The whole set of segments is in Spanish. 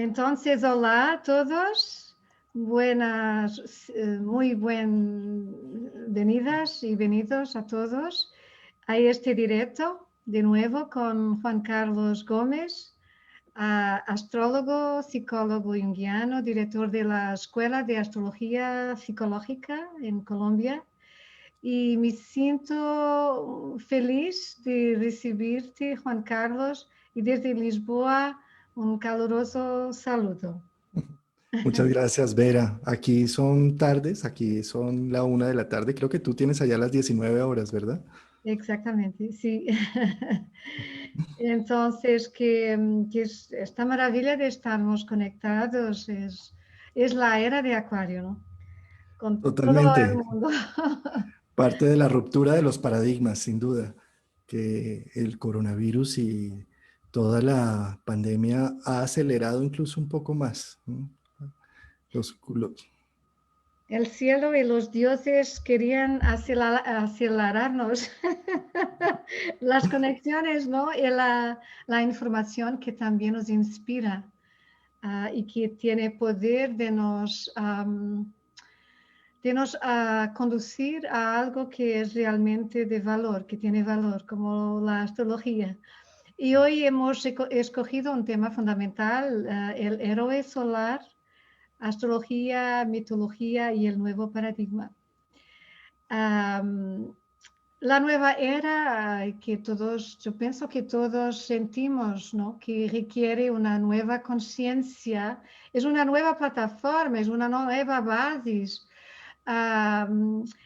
Entonces, hola a todos, muy bienvenidas y bienvenidos a todos a este directo de nuevo con Juan Carlos Gómez, astrólogo, psicólogo junguiano, director de la Escuela de Astrología Psicológica en Colombia. Y me siento feliz de recibirte, Juan Carlos, y desde Lisboa un caluroso saludo. Muchas gracias, Vera. Aquí son tardes, aquí son la 1 de la tarde. Creo que tú tienes allá las 19 horas, ¿verdad? Exactamente, sí. Entonces, que esta maravilla de estarnos conectados es la era de Acuario, ¿no? Con todo el Totalmente. mundo. Parte de la ruptura de los paradigmas, sin duda, que el coronavirus y toda la pandemia ha acelerado incluso un poco más, ¿no? Los- El cielo y los dioses querían acelerarnos las conexiones, ¿no? Y la información que también nos inspira y que tiene poder de nos conducir a algo que es realmente de valor, que tiene valor, como la astrología. Y hoy hemos escogido un tema fundamental, el héroe solar, astrología, mitología y el nuevo paradigma. La nueva era que todos, yo pienso que todos sentimos, ¿no? Que requiere una nueva conciencia, es una nueva plataforma, es una nueva base.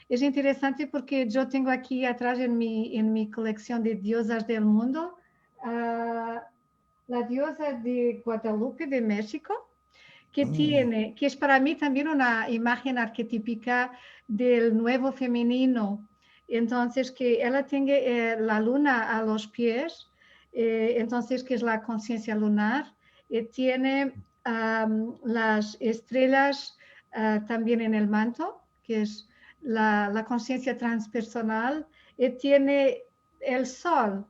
Es interesante porque yo tengo aquí atrás en mi colección de diosas del mundo la diosa de Guadalupe de México, que es para mí también una imagen arquetípica del nuevo femenino. Entonces, que ella tenga la luna a los pies, entonces, que es la conciencia lunar, tiene las estrellas también en el manto, que es la conciencia transpersonal, tiene el sol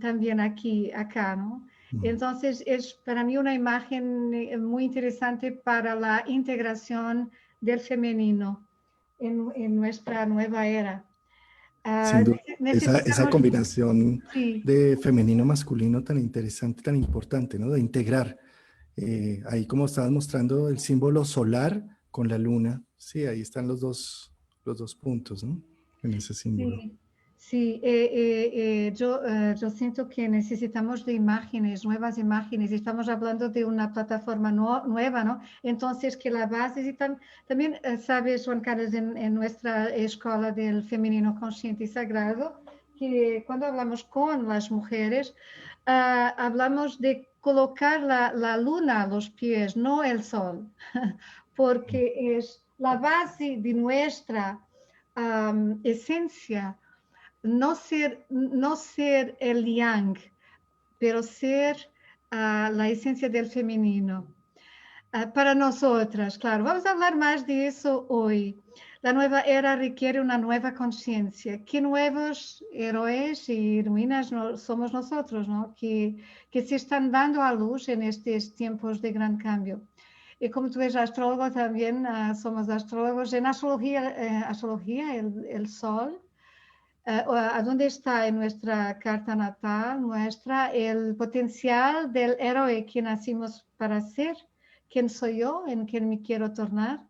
también acá, ¿no? Entonces, es para mí una imagen muy interesante para la integración del femenino en nuestra nueva era. Sin duda, esa Necesitamos, combinación sí, de femenino-masculino tan interesante, tan importante, ¿no? De integrar. Ahí como estabas mostrando el símbolo solar con la luna, sí, ahí están los dos puntos, ¿no? En ese símbolo. sí, sí. Yo siento que necesitamos de imágenes, nuevas imágenes. Estamos hablando de una plataforma nueva, ¿no? Entonces, que la base, y también, sabes, Juan Carlos, en nuestra escuela del femenino consciente y sagrado, que cuando hablamos con las mujeres, hablamos de colocar la luna a los pies, no el sol, porque es la base de nuestra esencia, no ser el yang, pero ser la esencia del femenino. Para nosotras, claro, vamos a hablar más de eso hoy. La nueva era requiere una nueva conciencia. ¿Qué nuevos héroes y heroínas somos nosotros, ¿no? Que se están dando a luz en estos tiempos de gran cambio? Y como tú eres astrólogo, también somos astrólogos. En astrología el sol, ¿a dónde está en nuestra carta natal, nuestra, el potencial del héroe que nacimos para ser? ¿Quién soy yo? ¿En quién me quiero tornar?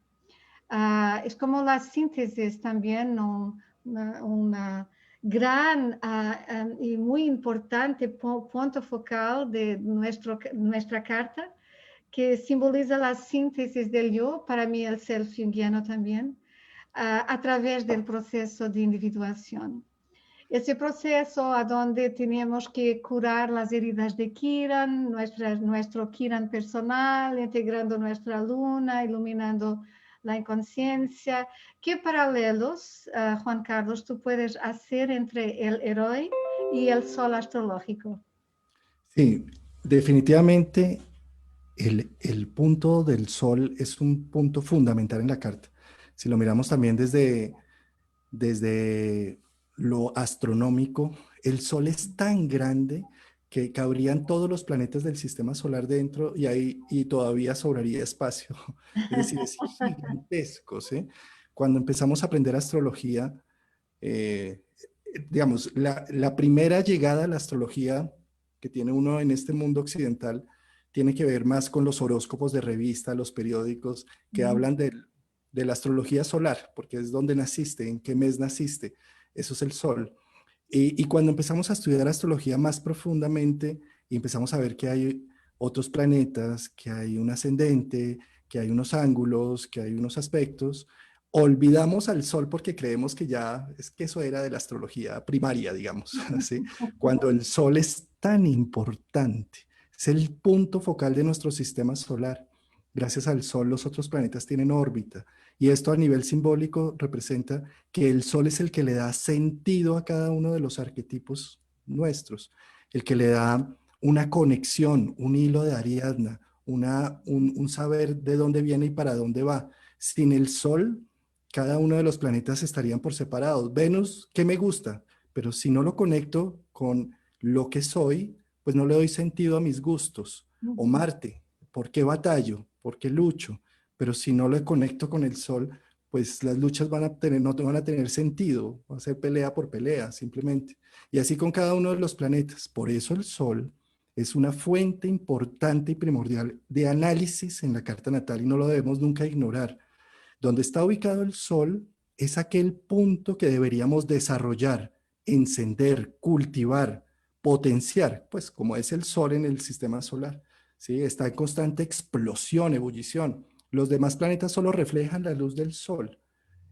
Es como la síntesis también, ¿no? Una gran y muy importante punto focal de nuestra carta, que simboliza la síntesis del yo, para mí el self junguiano también, a través del proceso de individuación. Ese proceso a donde tenemos que curar las heridas de Kiran, nuestro Kiran personal, integrando nuestra luna, iluminando la inconsciencia. ¿Qué paralelos, Juan Carlos, tú puedes hacer entre el héroe y el sol astrológico? Sí, definitivamente el punto del sol es un punto fundamental en la carta. Si lo miramos también desde lo astronómico, el sol es tan grande que cabrían todos los planetas del sistema solar dentro y todavía sobraría espacio. Es decir, es gigantesco, ¿sí? Cuando empezamos a aprender astrología, eh, digamos, la primera llegada a la astrología que tiene uno en este mundo occidental tiene que ver más con los horóscopos de revista, los periódicos que hablan de la astrología solar, porque es donde naciste, en qué mes naciste, eso es el sol. Y cuando empezamos a estudiar astrología más profundamente y empezamos a ver que hay otros planetas, que hay un ascendente, que hay unos ángulos, que hay unos aspectos, olvidamos al Sol porque creemos que ya es que eso era de la astrología primaria, digamos, ¿sí? Cuando el Sol es tan importante, es el punto focal de nuestro sistema solar. Gracias al Sol los otros planetas tienen órbita y esto a nivel simbólico representa que el Sol es el que le da sentido a cada uno de los arquetipos nuestros, el que le da una conexión, un hilo de Ariadna, un saber de dónde viene y para dónde va. Sin el Sol, cada uno de los planetas estarían por separados. Venus, ¿qué me gusta? Pero si no lo conecto con lo que soy, pues no le doy sentido a mis gustos. O Marte, ¿por qué batallo? ¿Por qué lucho? Pero si no lo conecto con el Sol, pues las luchas no van a tener sentido, va a ser pelea por pelea, simplemente. Y así con cada uno de los planetas. Por eso el Sol es una fuente importante y primordial de análisis en la carta natal y no lo debemos nunca ignorar. Donde está ubicado el Sol es aquel punto que deberíamos desarrollar, encender, cultivar, potenciar, pues como es el Sol en el sistema solar. ¿Sí? Está en constante explosión, ebullición. Los demás planetas solo reflejan la luz del Sol.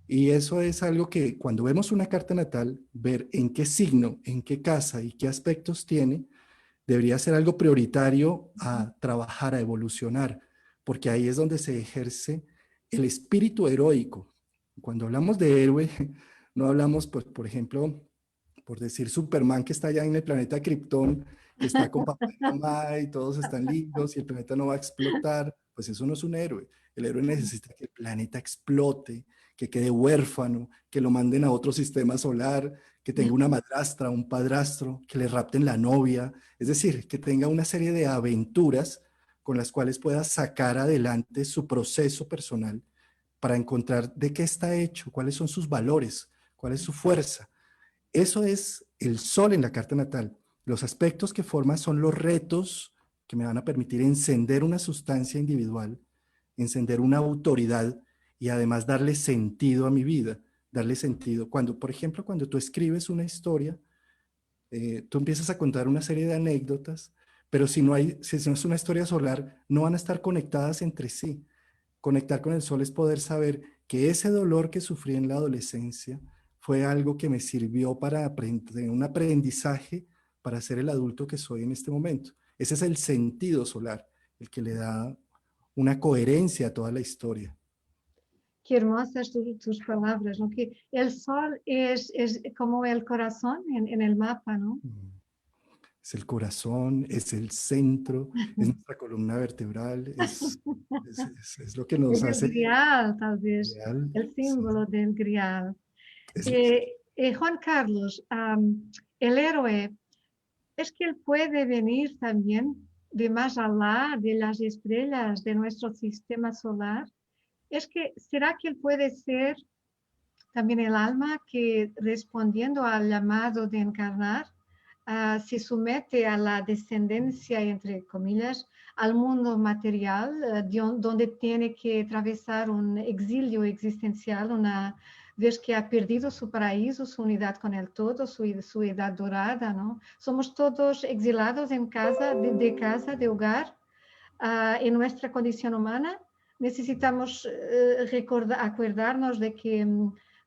Y eso es algo que cuando vemos una carta natal, ver en qué signo, en qué casa y qué aspectos tiene, debería ser algo prioritario a trabajar, a evolucionar, porque ahí es donde se ejerce el espíritu heroico. Cuando hablamos de héroe, no hablamos, pues, por ejemplo, por decir Superman que está allá en el planeta Krypton, que está con papá y mamá y todos están lindos y el planeta no va a explotar, pues eso no es un héroe. El héroe necesita que el planeta explote, que quede huérfano, que lo manden a otro sistema solar, que tenga una madrastra, un padrastro, que le rapten la novia, es decir, que tenga una serie de aventuras con las cuales pueda sacar adelante su proceso personal para encontrar de qué está hecho, cuáles son sus valores, cuál es su fuerza. Eso es el Sol en la carta natal. Los aspectos que forma son los retos que me van a permitir encender una sustancia individual, encender una autoridad y además darle sentido a mi vida, darle sentido. Cuando, por ejemplo, cuando tú escribes una historia, tú empiezas a contar una serie de anécdotas, pero si no es una historia solar, no van a estar conectadas entre sí. Conectar con el Sol es poder saber que ese dolor que sufrí en la adolescencia fue algo que me sirvió para aprender, un aprendizaje para ser el adulto que soy en este momento. Ese es el sentido solar, el que le da una coherencia a toda la historia. Qué hermosas tus palabras, ¿no? Que el sol es como el corazón en el mapa, ¿no? Es el corazón, es el centro, es nuestra columna vertebral, es lo que Es nos el hace grial, tal vez, real. el Sí. símbolo del grial. Es, Juan Carlos, el héroe, es que él puede venir también de más allá de las estrellas de nuestro sistema solar. Es que, ¿será que él puede ser también el alma que respondiendo al llamado de encarnar, se somete a la descendencia, entre comillas, al mundo material, donde tiene que atravesar un exilio existencial, una vez que ha perdido su paraíso, su unidad con el todo, su edad dorada, ¿no? Somos todos exilados en casa, casa, de hogar, en nuestra condición humana. Necesitamos acordarnos de que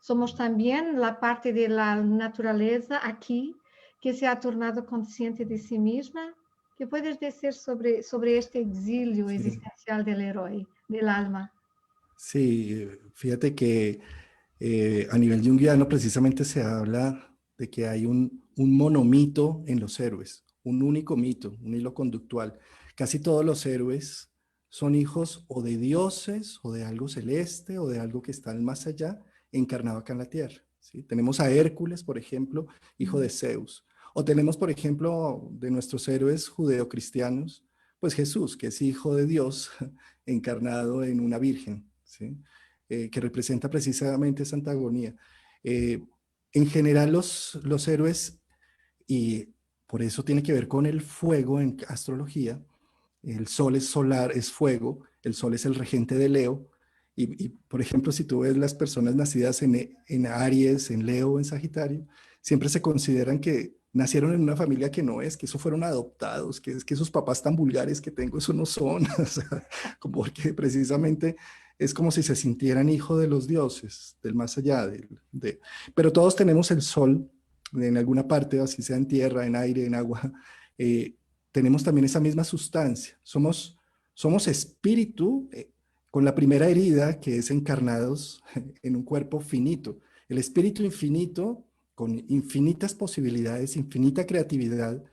somos también la parte de la naturaleza aquí que se ha tornado consciente de sí misma. ¿Qué puedes decir sobre este exilio sí, existencial del héroe, del alma? sí, fíjate que a nivel junguiano precisamente se habla de que hay un monomito en los héroes, un único mito, un hilo conductual. Casi todos los héroes son hijos o de dioses o de algo celeste o de algo que está más allá, encarnado acá en la tierra. ¿Sí? Tenemos a Hércules, por ejemplo, hijo de Zeus, O tenemos, por ejemplo, de nuestros héroes judeocristianos, pues Jesús, que es hijo de Dios, encarnado en una virgen, ¿sí? Que representa precisamente esa antagonía. Eh, en general, los héroes, y por eso tiene que ver con el fuego en astrología, el sol es solar, es fuego, el sol es el regente de Leo, por ejemplo, si tú ves las personas nacidas en Aries, en Leo, en Sagitario, siempre se consideran que nacieron en una familia que no es, que eso fueron adoptados, que es que esos papás tan vulgares que tengo, eso no son, o sea, porque precisamente es como si se sintieran hijos de los dioses, del más allá, pero todos tenemos el sol en alguna parte, así sea en tierra, en aire, en agua, eh, tenemos también esa misma sustancia. Somos espíritu con la primera herida que es encarnados en un cuerpo finito. El espíritu infinito con infinitas posibilidades, infinita creatividad,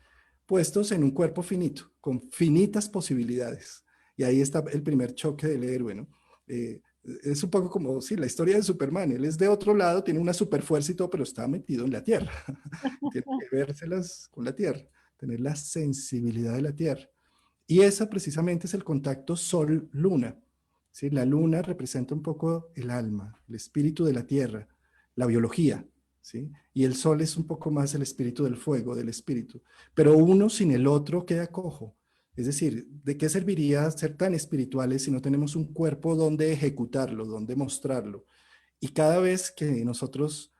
puestos en un cuerpo finito, con finitas posibilidades. Y ahí está el primer choque del héroe, ¿no? Es un poco como, sí, la historia de Superman. Él es de otro lado, tiene una super fuerza y todo, pero está metido en la Tierra. Tiene que vérselas con la Tierra, tener la sensibilidad de la Tierra. Y esa precisamente es el contacto Sol-Luna. ¿Sí? La luna representa un poco el alma, el espíritu de la Tierra, la biología. ¿Sí? Y el Sol es un poco más el espíritu del fuego, del espíritu. Pero uno sin el otro queda cojo. Es decir, ¿de qué serviría ser tan espirituales si no tenemos un cuerpo donde ejecutarlo, donde mostrarlo? Y cada vez que nosotros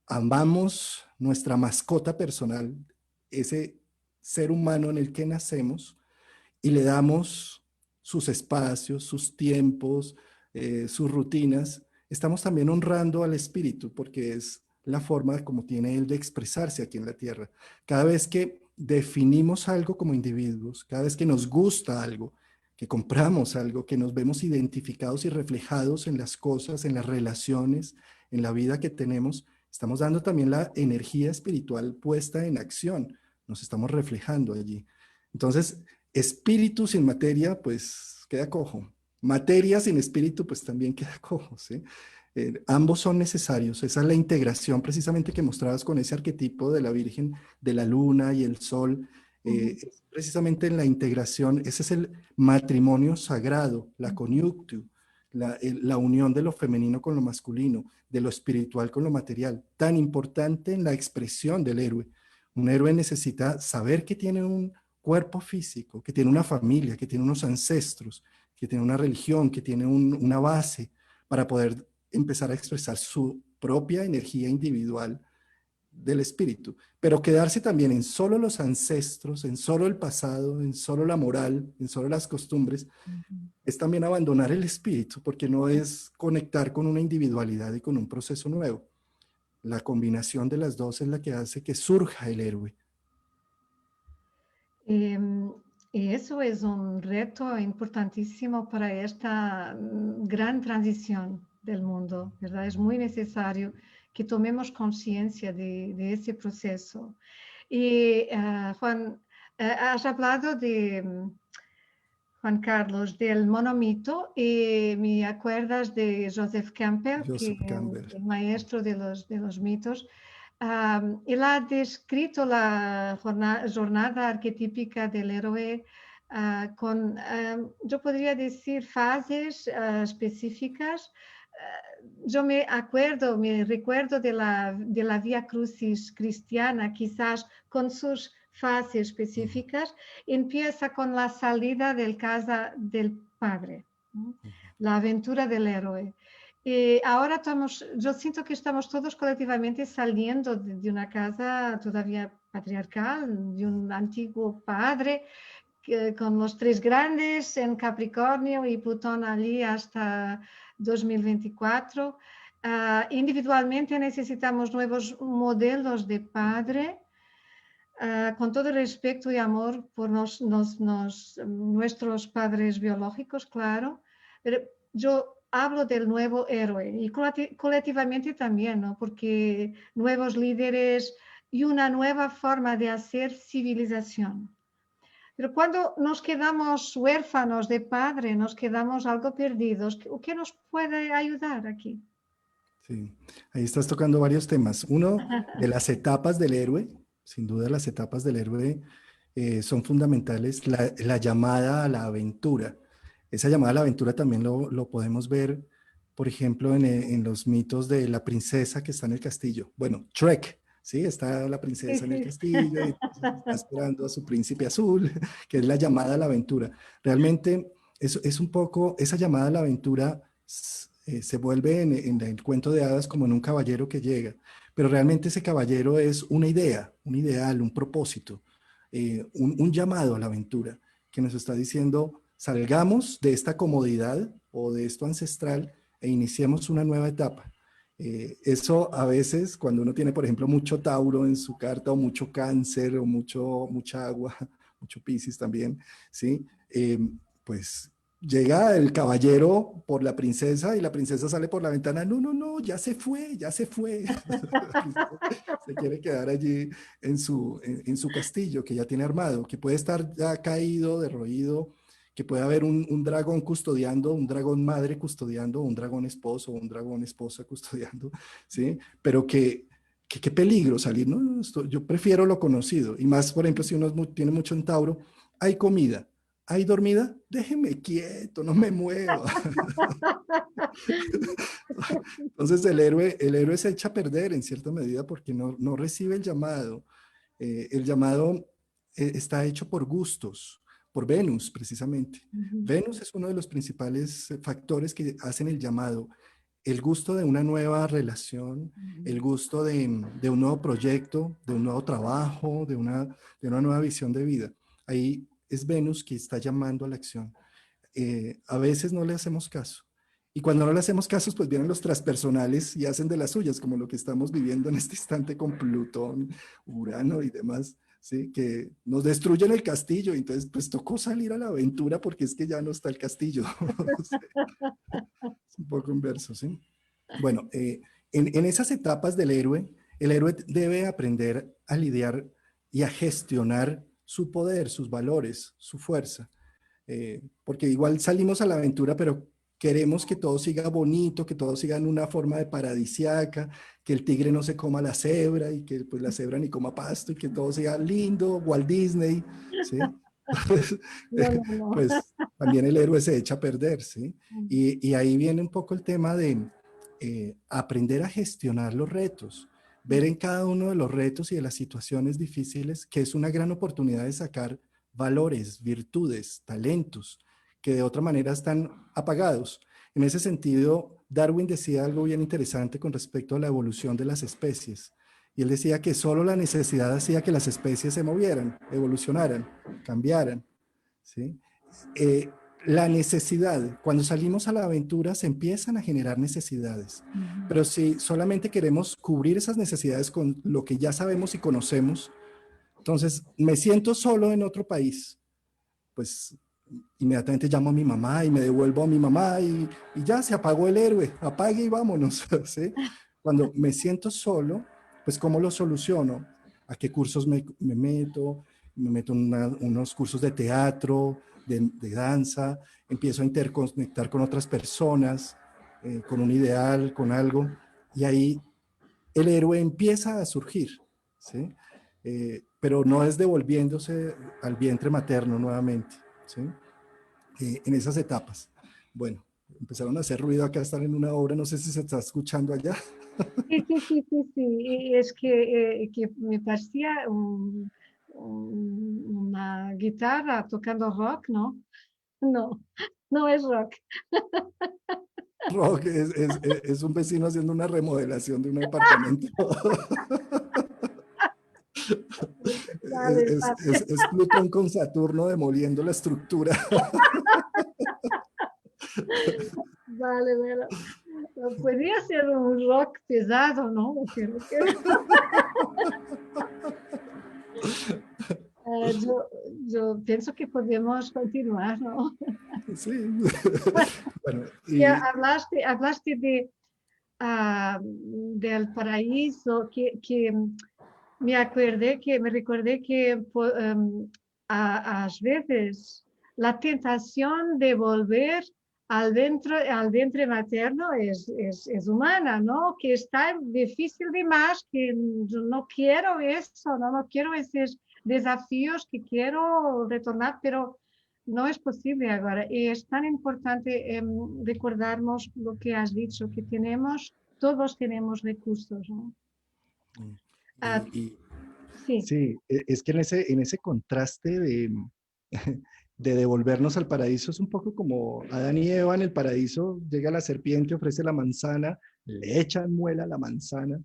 amamos nuestra mascota personal, ese ser humano en el que nacemos, y le damos sus espacios, sus tiempos, sus rutinas, estamos también honrando al espíritu porque es la forma como tiene él de expresarse aquí en la tierra. Cada vez que definimos algo como individuos, cada vez que nos gusta algo, que compramos algo, que nos vemos identificados y reflejados en las cosas, en las relaciones, en la vida que tenemos, estamos dando también la energía espiritual puesta en acción, nos estamos reflejando allí. Entonces, espíritu sin materia, pues queda cojo. Materia sin espíritu, pues también queda cojo, ¿sí? Ambos son necesarios. Esa es la integración precisamente que mostrabas con ese arquetipo de la Virgen, de la luna y el sol. Precisamente en la integración, ese es el matrimonio sagrado, la coniunctio, la unión de lo femenino con lo masculino, de lo espiritual con lo material, tan importante en la expresión del héroe. Un héroe necesita saber que tiene un cuerpo físico, que tiene una familia, que tiene unos ancestros, que tiene una religión, que tiene una base para poder empezar a expresar su propia energía individual del espíritu, pero quedarse también en solo los ancestros, en solo el pasado, en solo la moral, en solo las costumbres, es también abandonar el espíritu, porque no es conectar con una individualidad y con un proceso nuevo. La combinación de las dos es la que hace que surja el héroe. Y eso es un reto importantísimo para esta gran transición del mundo, ¿verdad? Es muy necesario que tomemos conciencia de ese proceso. Y Juan, has hablado de Juan Carlos, del monomito, y me acuerdas de Joseph Campbell, que Joseph Campbell. el maestro de los mitos. Él ha descrito la jornada arquetípica del héroe con, yo podría decir, fases específicas. Yo me recuerdo de la Vía Crucis cristiana, quizás con sus fases específicas. Empieza con la salida del casa del padre, ¿no? La aventura del héroe. Ahora yo siento que estamos todos colectivamente saliendo de una casa todavía patriarcal, de un antiguo padre, con los tres grandes en Capricornio y Plutón allí hasta 2024. Individualmente necesitamos nuevos modelos de padre, con todo respeto y amor por nuestros padres biológicos, claro, pero yo hablo del nuevo héroe y colectivamente también, ¿no? Porque nuevos líderes y una nueva forma de hacer civilización. Pero cuando nos quedamos huérfanos de padre, nos quedamos algo perdidos, ¿qué nos puede ayudar aquí? Sí, ahí estás tocando varios temas. Uno, de las etapas del héroe, Sin duda las etapas del héroe son fundamentales. La llamada a la aventura. Esa llamada a la aventura también lo podemos ver, por ejemplo, en los mitos de la princesa que está en el castillo. Bueno, Shrek, ¿sí? Está la Sí, princesa en el sí. castillo y entonces está esperando a su príncipe azul, que es la llamada a la aventura. Realmente es un poco, esa llamada a la aventura se vuelve en el cuento de hadas como en un caballero que llega, pero realmente ese caballero es una idea, un ideal, un propósito, un llamado a la aventura que nos está diciendo, salgamos de esta comodidad o de esto ancestral e iniciemos una nueva etapa. Eso a veces, cuando uno tiene, por ejemplo, mucho Tauro en su carta o mucho Cáncer o mucha agua, mucho Piscis también, ¿sí? Pues llega el caballero por la princesa y la princesa sale por la ventana, no, no, no, ya se fue, ya se fue. La princesa se quiere quedar allí en su castillo que ya tiene armado, que puede estar ya caído, derroído, que puede haber un dragón custodiando, un dragón madre custodiando, un dragón esposo, un dragón esposa custodiando, ¿sí? Pero qué peligro salir, ¿no? Yo prefiero lo conocido, y más, por ejemplo, si uno tiene mucho en Tauro, hay comida, hay dormida, déjeme quieto, no me mueva. Entonces el héroe se echa a perder en cierta medida porque no recibe el llamado. El llamado está hecho por gustos, por Venus precisamente. Ujú, Venus es uno de los principales factores que hacen el llamado. El gusto de una nueva relación, ujú. el gusto de un nuevo proyecto, de un nuevo trabajo, de una nueva visión de vida. Ahí es Venus que está llamando a la acción. A veces no le hacemos caso. Y cuando no le hacemos caso, pues vienen los transpersonales y hacen de las suyas, como lo que estamos viviendo en este instante con Plutón, Urano y demás, ¿sí? Que nos destruyen el castillo. Y entonces, pues tocó salir a la aventura porque es que ya no está el castillo. Sí, es un poco inverso, ¿sí? Bueno, en esas etapas del héroe, el héroe debe aprender a lidiar y a gestionar su poder, sus valores, su fuerza. Porque igual salimos a la aventura, pero queremos que todo siga bonito, que todo siga en una forma de paradisiaca, que el tigre no se coma la cebra y que pues la cebra ni coma pasto y que todo sea lindo, Walt Disney, ¿sí? Pues, No, no, no. pues también el héroe se echa a perder, ¿sí? Y ahí viene un poco el tema de aprender a gestionar los retos, ver en cada uno de los retos y de las situaciones difíciles que es una gran oportunidad de sacar valores, virtudes, talentos que de otra manera están apagados. En ese sentido, Darwin decía algo bien interesante con respecto a la evolución de las especies. Y él decía que solo la necesidad hacía que las especies se movieran, evolucionaran, cambiaran. ¿Sí? Eh, la necesidad, cuando salimos a la aventura se empiezan a generar necesidades, Ujú. pero si solamente queremos cubrir esas necesidades con lo que ya sabemos y conocemos, entonces me siento solo en otro país, pues inmediatamente llamo a mi mamá y me devuelvo a mi mamá y ya se apagó el héroe, apague y vámonos, ¿sí? Cuando me siento solo, pues ¿cómo lo soluciono? ¿A qué cursos me meto? Me meto en unos cursos de teatro, de danza, empiezo a interconectar con otras personas, con un ideal, con algo, y ahí el héroe empieza a surgir, ¿sí? Pero no es devolviéndose al vientre materno nuevamente, ¿sí? En esas etapas. Bueno, empezaron a hacer ruido acá, están en una obra, no sé si se está escuchando allá. Sí, sí, sí, sí, sí. Y es que me parecía una guitarra tocando rock, ¿no? No, no es rock. Rock es un vecino haciendo una remodelación de un apartamento. Vale, vale, Es Plutón con Saturno demoliendo la estructura. vale, vale. Podría ser un rock pesado, ¿no? Yo, yo pienso que podemos continuar, ¿no? Sí. Bueno, Ya y hablaste de, del paraíso, que me recordé que às vezes la tentación de volver al vientre materno es humana, ¿no? Que está difícil de más, que no quiero eso, no quiero esos desafíos que quiero retornar, pero no es posible ahora. Y es tan importante recordarnos lo que has dicho, que todos tenemos recursos, ¿no? Mm. Ah, Y sí. sí, es que en ese contraste de devolvernos al paraíso es un poco como Adán y Eva en el paraíso, llega la serpiente, ofrece la manzana, le echan muela a la manzana,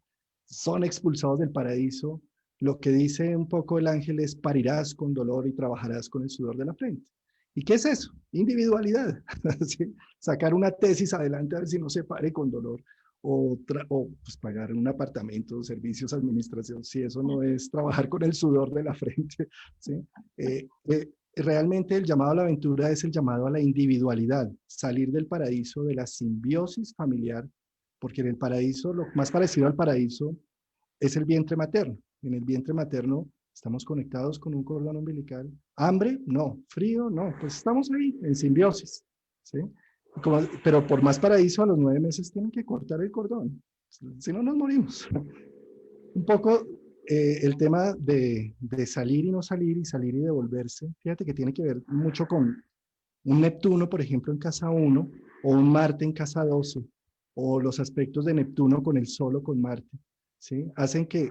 son expulsados del paraíso. Lo que dice un poco el ángel es parirás con dolor y trabajarás con el sudor de la frente. ¿Y qué es eso? Individualidad. ¿Sí? Sacar una tesis adelante a ver si no se pare con dolor o pues, pagar un apartamento, servicios, administración, si eso no es trabajar con el sudor de la frente. ¿Sí? Realmente el llamado a la aventura es el llamado a la individualidad, salir del paraíso, de la simbiosis familiar, porque en el paraíso, lo más parecido al paraíso es el vientre materno. En el vientre materno estamos conectados con un cordón umbilical. ¿Hambre? No. ¿Frío? No. Pues estamos ahí, en simbiosis. ¿Sí? Pero por más paraíso, a los 9 meses tienen que cortar el cordón. Si no, nos morimos. Un poco el tema de salir y no salir y salir y devolverse, fíjate que tiene que ver mucho con un Neptuno, por ejemplo, en casa 1, o un Marte en casa 12, o los aspectos de Neptuno con el Sol o con Marte, ¿sí? Hacen que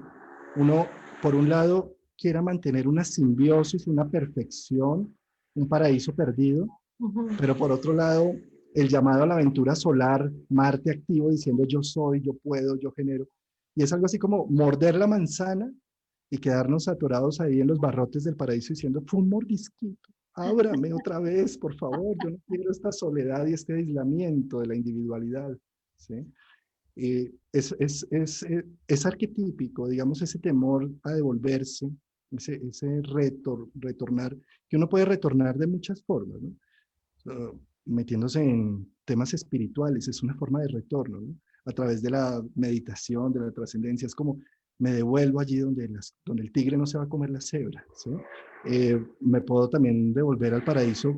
uno, por un lado, quiera mantener una simbiosis, una perfección, un paraíso perdido, Ujú. pero por otro lado, el llamado a la aventura solar, Marte activo, diciendo yo soy, yo puedo, yo genero. Y es algo así como morder la manzana y quedarnos atorados ahí en los barrotes del paraíso diciendo, fue un mordisquito, ábrame otra vez, por favor, yo no quiero esta soledad y este aislamiento de la individualidad. ¿Sí? Es arquetípico, digamos, ese temor a devolverse, ese retornar, que uno puede retornar de muchas formas, ¿no? Metiéndose en temas espirituales, es una forma de retorno, ¿no? A través de la meditación, de la trascendencia, es como me devuelvo allí donde el tigre no se va a comer la cebra, ¿sí? Me puedo también devolver al paraíso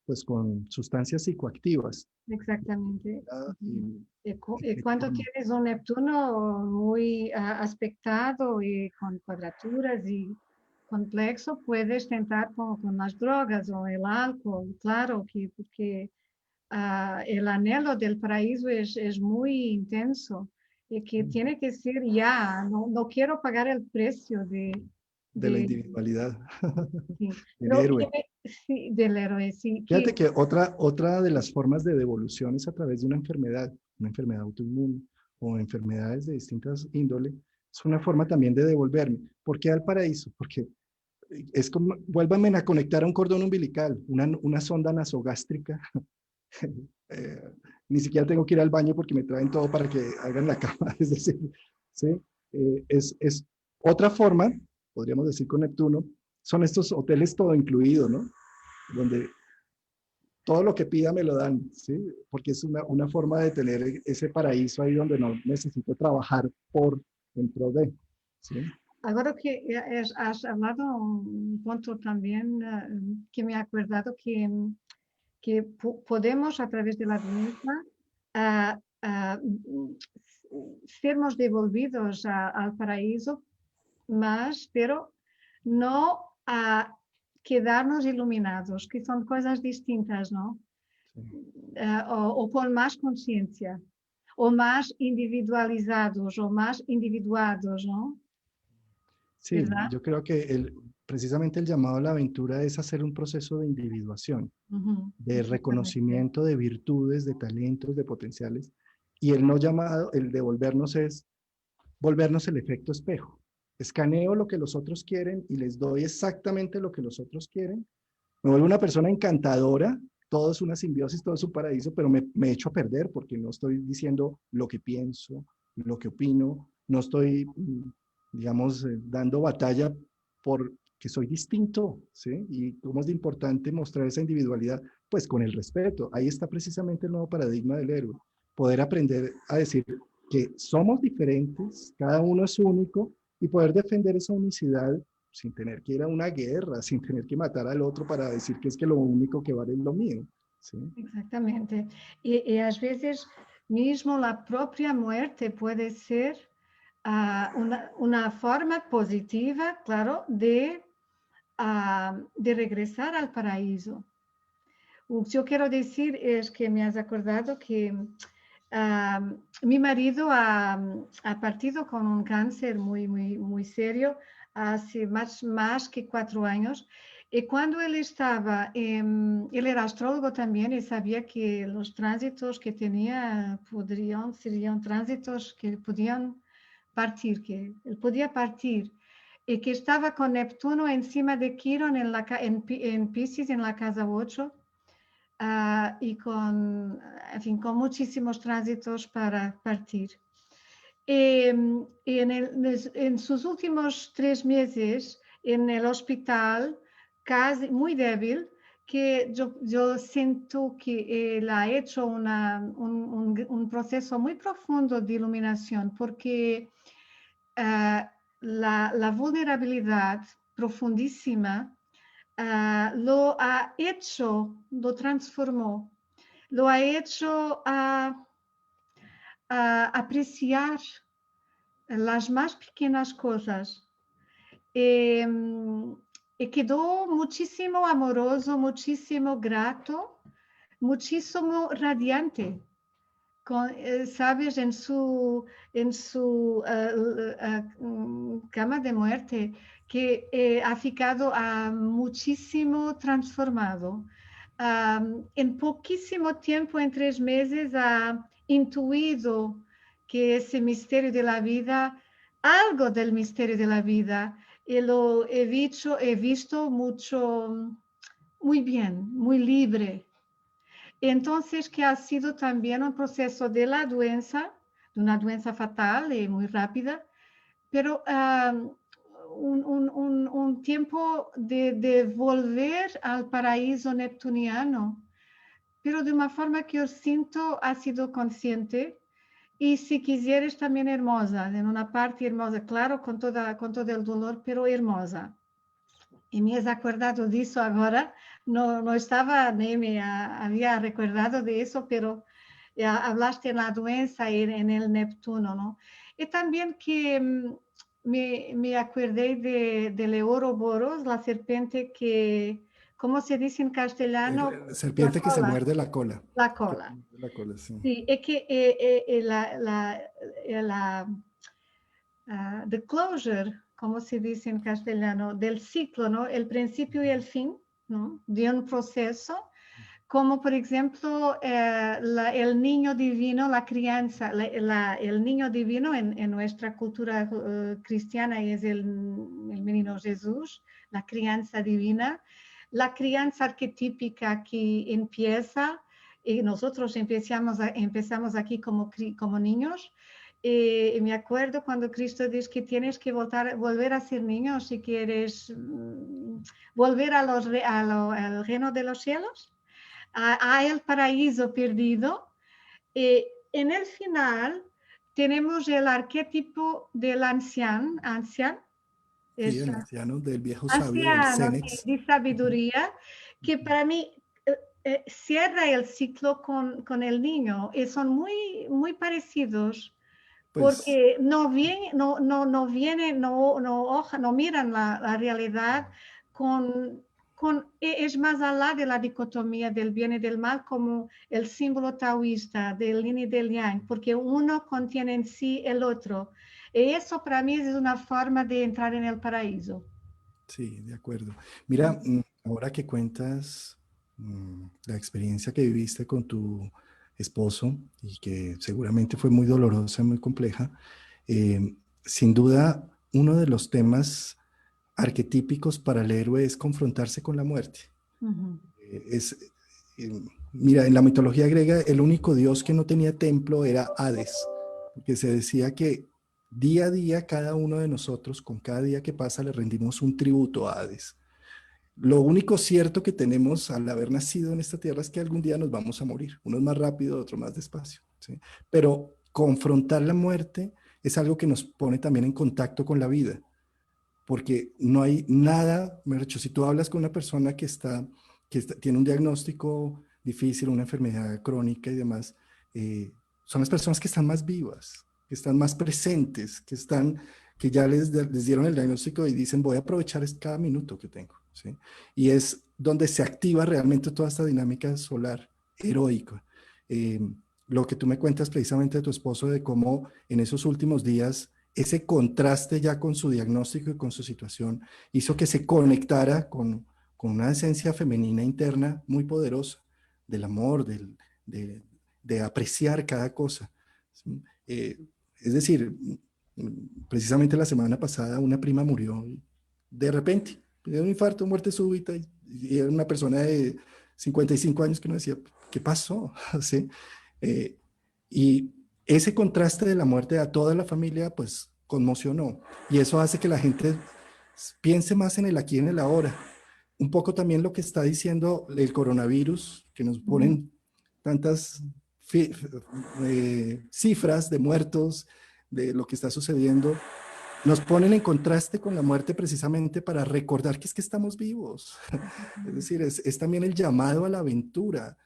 pues con sustancias psicoactivas. Exactamente. Ujú. Y, Y cuando tienes un Neptuno muy aspectado y con cuadraturas y complexo, puedes tentar con las drogas o el alcohol, claro, que porque el anhelo del paraíso es muy intenso y que tiene que ser ya, no quiero pagar el precio de la de individualidad, sí. del Lo héroe. sí, del héroe, sí, Fíjate que otra de las formas de devolución es a través de una enfermedad autoinmune o enfermedades de distintas índole. Es una forma también de devolverme. ¿Por qué al paraíso? Porque es como, vuélvanme a conectar a un cordón umbilical, una sonda nasogástrica. eh, Ni siquiera tengo que ir al baño porque me traen todo para que hagan la cama. Es decir, ¿sí? Es otra forma, podríamos decir con Neptuno, son estos hoteles todo incluido, ¿no? Donde todo lo que pida me lo dan, ¿sí? Porque es una forma de tener ese paraíso ahí donde no necesito trabajar por dentro de, ¿sí? ahora que has hablado un punto también que me ha acordado que podemos a través de la danza ah, ah, sermos devolvidos al paraíso, mas, pero no a quedarnos iluminados, que son cosas distintas, ¿no? Sí. O con más conciencia, o más individualizados, o más individuados, ¿no? Sí, ¿Verdad? yo creo que precisamente el llamado a la aventura es hacer un proceso de individuación, Ujú, de exactamente. reconocimiento de virtudes, de talentos, de potenciales, y el no llamado, el devolvernos es volvernos el efecto espejo. Escaneo lo que los otros quieren y les doy exactamente lo que los otros quieren. Me vuelvo una persona encantadora, todo es una simbiosis, todo es un paraíso, pero me echo a perder porque no estoy diciendo lo que pienso, lo que opino, no estoy, digamos, dando batalla porque soy distinto, ¿sí? Y cómo es de importante mostrar esa individualidad, pues con el respeto. Ahí está precisamente el nuevo paradigma del héroe. Poder aprender a decir que somos diferentes, cada uno es único y poder defender esa unicidad sin tener que ir a una guerra, sin tener que matar al otro para decir que es que lo único que vale es lo mío, ¿sí? Exactamente. Y a veces mismo la propia muerte puede ser una forma positiva, claro, de regresar al paraíso. Lo que yo quiero decir es que me has acordado que mi marido ha partido con un cáncer muy serio hace más que 4 años. Y cuando él estaba, él era astrólogo también y sabía que los tránsitos que tenía serían tránsitos que podían partir, que él podía partir. Y que estaba con Neptuno encima de Quirón en Piscis, en la casa 8 y en fin, con muchísimos tránsitos para partir. Y en sus últimos 3 meses en el hospital, casi muy débil, que yo siento que él ha hecho un proceso muy profundo de iluminación, porque la vulnerabilidad profundísima lo ha hecho, lo transformó, lo ha hecho a apreciar las más pequeñas cosas. Eh, y quedó muchísimo amoroso, muchísimo grato, muchísimo radiante. Sabes, en su cama de muerte, que ha ficado muchísimo transformado. En poquísimo tiempo, en 3 meses, ha intuido que ese misterio de la vida, algo del misterio de la vida, y lo he visto mucho, muy bien, muy libre. Entonces, que ha sido también un proceso de una doença fatal y muy rápida, pero un tiempo de volver al paraíso neptuniano, pero de una forma que yo siento ha sido consciente y, si quisieres, también hermosa, en una parte hermosa, claro, con todo el dolor, pero hermosa. Y me has acordado de eso ahora, no estaba ni me había recordado de eso, pero ya hablaste en la doença y en el Neptuno, ¿no? Y también que me acordé del Ouroboros, la serpiente que, ¿cómo se dice en castellano? La Serpiente que se cola, muerde la cola. la Que se cola. muerde la cola, sí. Sí, es que the closure, como se dice en castellano, del ciclo, ¿no? El principio y el fin, ¿no? De un proceso, como por ejemplo el niño divino, la crianza, el niño divino en nuestra cultura cristiana es el menino Jesús, la crianza divina, la crianza arquetípica que empieza, y nosotros empezamos aquí como niños. Me acuerdo cuando Cristo dice que tienes que volver a ser niño si quieres volver al reino de los cielos, a el paraíso perdido. En el final tenemos el arquetipo del anciano, Sí, es el anciano del viejo sabio, del anciano Cenex. de sabiduría, que para mí cierra el ciclo con el niño, y son muy parecidos Pues, porque no miran la realidad es más allá de la dicotomía del bien y del mal, como el símbolo taoísta del yin y del yang, porque uno contiene en sí el otro. Y eso para mí es una forma de entrar en el paraíso. sí, de acuerdo. Mira, ahora que cuentas la experiencia que viviste con tu esposo y que seguramente fue muy dolorosa, muy compleja, sin duda uno de los temas arquetípicos para el héroe es confrontarse con la muerte. Ujú. Es, mira, en la mitología griega el único dios que no tenía templo era Hades, porque se decía que día a día cada uno de nosotros, con cada día que pasa, le rendimos un tributo a Hades. Lo único cierto que tenemos al haber nacido en esta tierra es que algún día nos vamos a morir, unos más rápido, otros más despacio, ¿sí? Pero confrontar la muerte es algo que nos pone también en contacto con la vida, porque no hay nada, me he dicho, si tú hablas con una persona que tiene un diagnóstico difícil, una enfermedad crónica y demás, son las personas que están más vivas, que están más presentes, que ya les dieron el diagnóstico y dicen, voy a aprovechar cada minuto que tengo, ¿sí? Y es donde se activa realmente toda esta dinámica solar heroica. Lo que tú me cuentas precisamente de tu esposo, de cómo en esos últimos días ese contraste ya con su diagnóstico y con su situación hizo que se conectara con una esencia femenina interna muy poderosa, del amor, de apreciar cada cosa. ¿Sí? Es decir, precisamente la semana pasada una prima murió de repente, de un infarto, muerte súbita, y era una persona de 55 años que uno decía, ¿qué pasó? ¿Sí? Eh, y ese contraste de la muerte a toda la familia, pues conmocionó. Y eso hace que la gente piense más en el aquí y en el ahora. Un poco también lo que está diciendo el coronavirus, que nos ponen tantas cifras de muertos, de lo que está sucediendo, nos ponen en contraste con la muerte precisamente para recordar que es que estamos vivos. Es decir, es también el llamado a la aventura,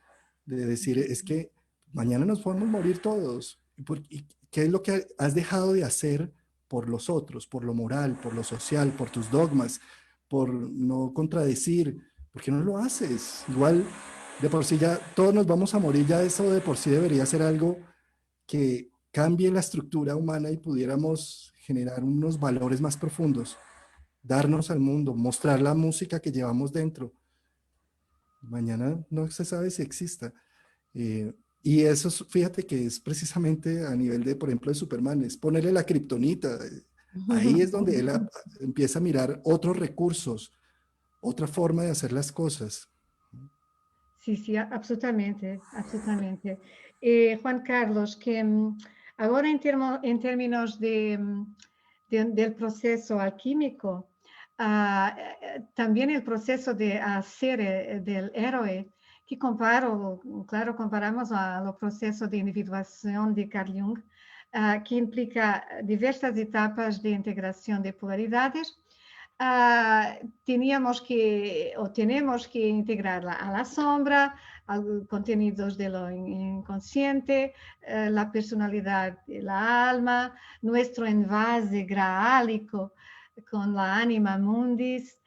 de decir, es que mañana nos podemos morir todos. ¿Y qué es lo que has dejado de hacer por los otros, por lo moral, por lo social, por tus dogmas, por no contradecir? ¿Por qué no lo haces? Igual, de por sí ya todos nos vamos a morir, ya eso de por sí debería ser algo que cambie la estructura humana y pudiéramos generar unos valores más profundos, darnos al mundo, mostrar la música que llevamos dentro. Mañana no se sabe si exista. Y eso, fíjate que es precisamente a nivel de, por ejemplo, de Superman, es ponerle la kriptonita. Ahí es donde él empieza a mirar otros recursos, otra forma de hacer las cosas. Sí, sí, absolutamente, absolutamente. Juan Carlos, que ahora en términos del proceso alquímico, también el proceso de hacer del héroe, que claro, comparamos a los procesos de individuación de Carl Jung, que implica diversas etapas de integración de polaridades. Tenemos que integrarla a la sombra, a contenidos de lo inconsciente, la personalidad de la alma, nuestro envase graálico con la anima mundis,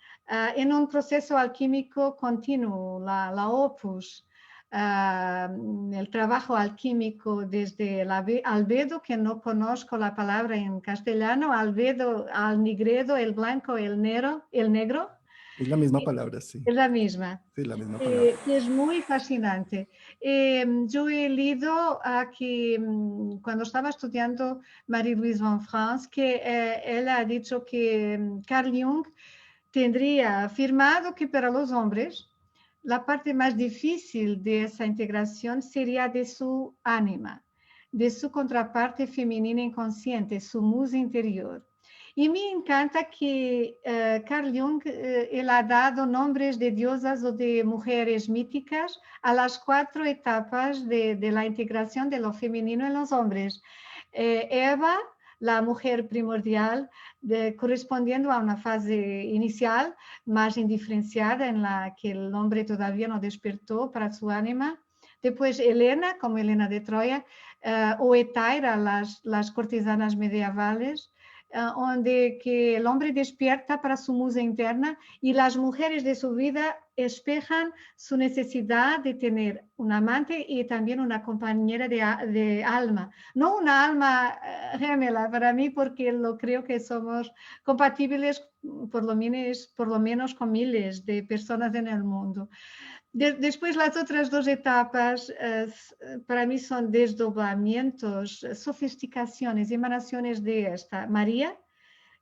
en un proceso alquímico continuo, la opus, el trabajo alquímico desde el albedo, que no conozco la palabra en castellano, albedo, alnigredo, el blanco, el negro. Es la misma palabra, sí. Es la misma. Sí, la misma palabra. Que es muy fascinante. Yo he leído que cuando estaba estudiando Marie-Louise von Franz, que él ha dicho que Carl Jung tendría afirmado que para los hombres la parte más difícil de esa integración sería de su ánima, de su contraparte femenina inconsciente, su musa interior. Y me encanta que Carl Jung él ha dado nombres de diosas o de mujeres míticas a las 4 etapas de la integración de lo femenino en los hombres. Eva, la mujer primordial, correspondiendo a una fase inicial más indiferenciada en la que el hombre todavía no despertó para su ánima. Después Helena, como Helena de Troya, o Etaira, las cortesanas medievales, donde que el hombre despierta para su musa interna y las mujeres de su vida espejan su necesidad de tener un amante y también una compañera de alma. No una alma gemela para mí, porque lo creo que somos compatibles por lo menos con miles de personas en el mundo. Después las otras 2 etapas para mí son desdoblamientos, sofisticaciones, emanaciones de esta María,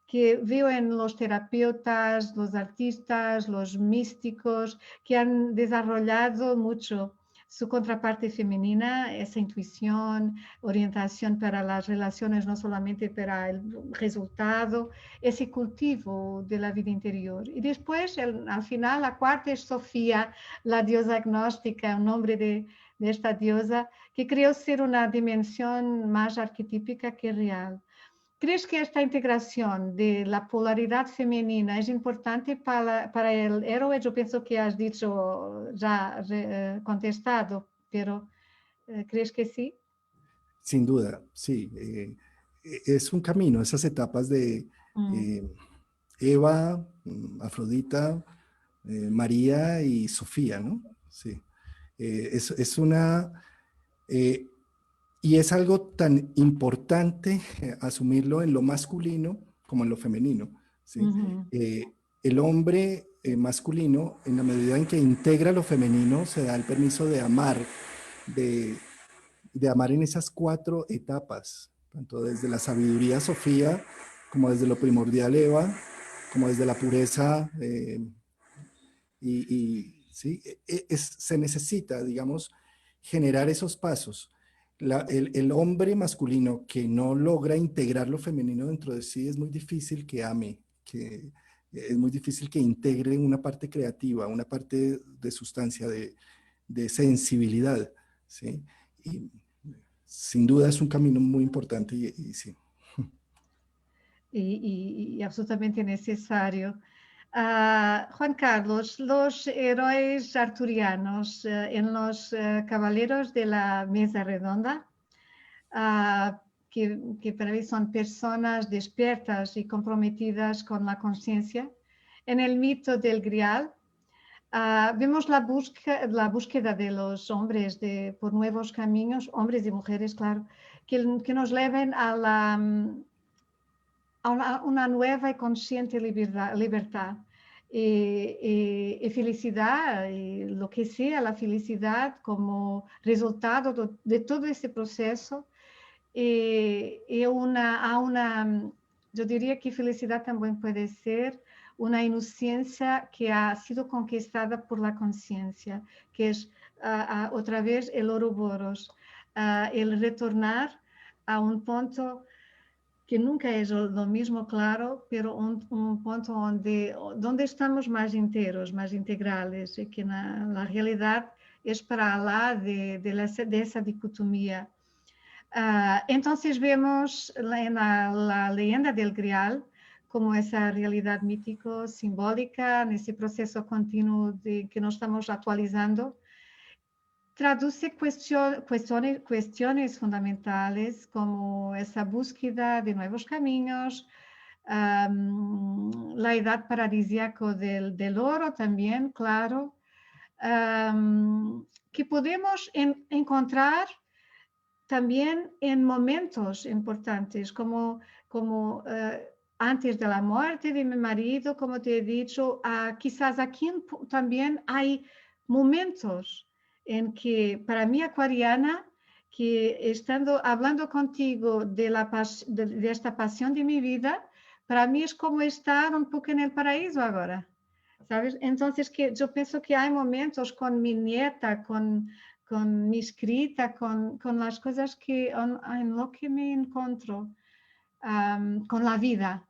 que veo en los terapeutas, los artistas, los místicos, que han desarrollado mucho su contraparte femenina, esa intuición, orientación para las relaciones, no solamente para el resultado, ese cultivo de la vida interior. Y después, al final, la 4 es Sofía, la diosa agnóstica, un nombre de esta diosa, que creo ser una dimensión más arquetípica que real. ¿Crees que esta integración de la polaridad femenina es importante para el héroe? Yo pienso que has dicho, ya contestado, pero ¿crees que sí? Sin duda, sí. Es un camino, esas etapas de Mm, eh, Eva, Afrodita, María y Sofía, ¿no? Sí. Es una... eh, y es algo tan importante asumirlo en lo masculino como en lo femenino, ¿sí? ujú, El hombre masculino, en la medida en que integra lo femenino, se da el permiso de, de amar en esas cuatro etapas, tanto desde la sabiduría Sofía, como desde lo primordial Eva, como desde la pureza ¿sí? Se necesita, digamos, generar esos pasos. El hombre masculino que no logra integrar lo femenino dentro de sí es muy difícil que ame, que es muy difícil que integre una parte creativa, una parte de sustancia, de sensibilidad, ¿sí? Y sin duda es un camino muy importante y sí. y absolutamente necesario. Juan Carlos, los héroes arturianos en los Caballeros de la Mesa Redonda, ah, que para mí son personas despiertas y comprometidas con la conciencia. En el mito del Grial, vemos la búsqueda de los hombres por nuevos caminos, hombres y mujeres, claro, que nos lleven a una nueva y consciente libertad. Y felicidad, y lo que sea la felicidad como resultado de todo este proceso, yo diría que felicidad también puede ser una inocencia que ha sido conquistada por la conciencia, que es otra vez el Ouroboros, el retornar a un punto que nunca es lo mismo, claro, pero un punto donde estamos más enteros, más integrales, y que la realidad es para allá de esa dicotomía. Entonces vemos en la leyenda del Grial como esa realidad mítico, simbólica, en ese proceso continuo de que nos estamos actualizando, traduce cuestiones fundamentales como esa búsqueda de nuevos caminos, la edad paradisíaco del oro también, claro, que podemos encontrar también en momentos importantes, como antes de la muerte de mi marido, como te he dicho, quizás aquí también hay momentos en que para mí acuariana, que hablando contigo de esta pasión de mi vida, para mí es como estar un poco en el paraíso ahora, ¿sabes? Entonces que yo pienso que hay momentos con mi nieta, con mi escrita, con las cosas en lo que me encuentro, con la vida,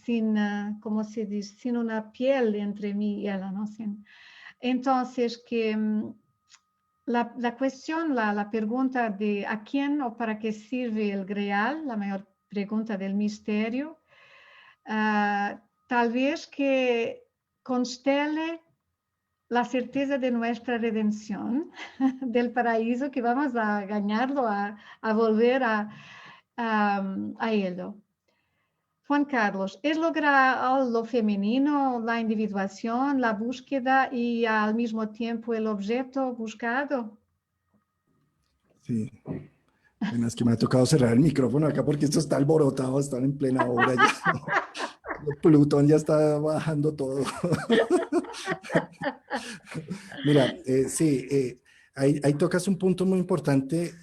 sin, como se dice, sin una piel entre mí y ella, ¿no? Entonces, que la cuestión, la pregunta de a quién o para qué sirve el Grial, la mayor pregunta del misterio, tal vez que constele la certeza de nuestra redención, del paraíso, que vamos a ganarlo, a volver a ello. Juan Carlos, ¿es lograr lo femenino, la individuación, la búsqueda y al mismo tiempo el objeto buscado? Sí. Bueno, es que me ha tocado cerrar el micrófono acá porque esto está alborotado, están en plena obra ya. Plutón ya está bajando todo. Mira, sí, ahí tocas un punto muy importante.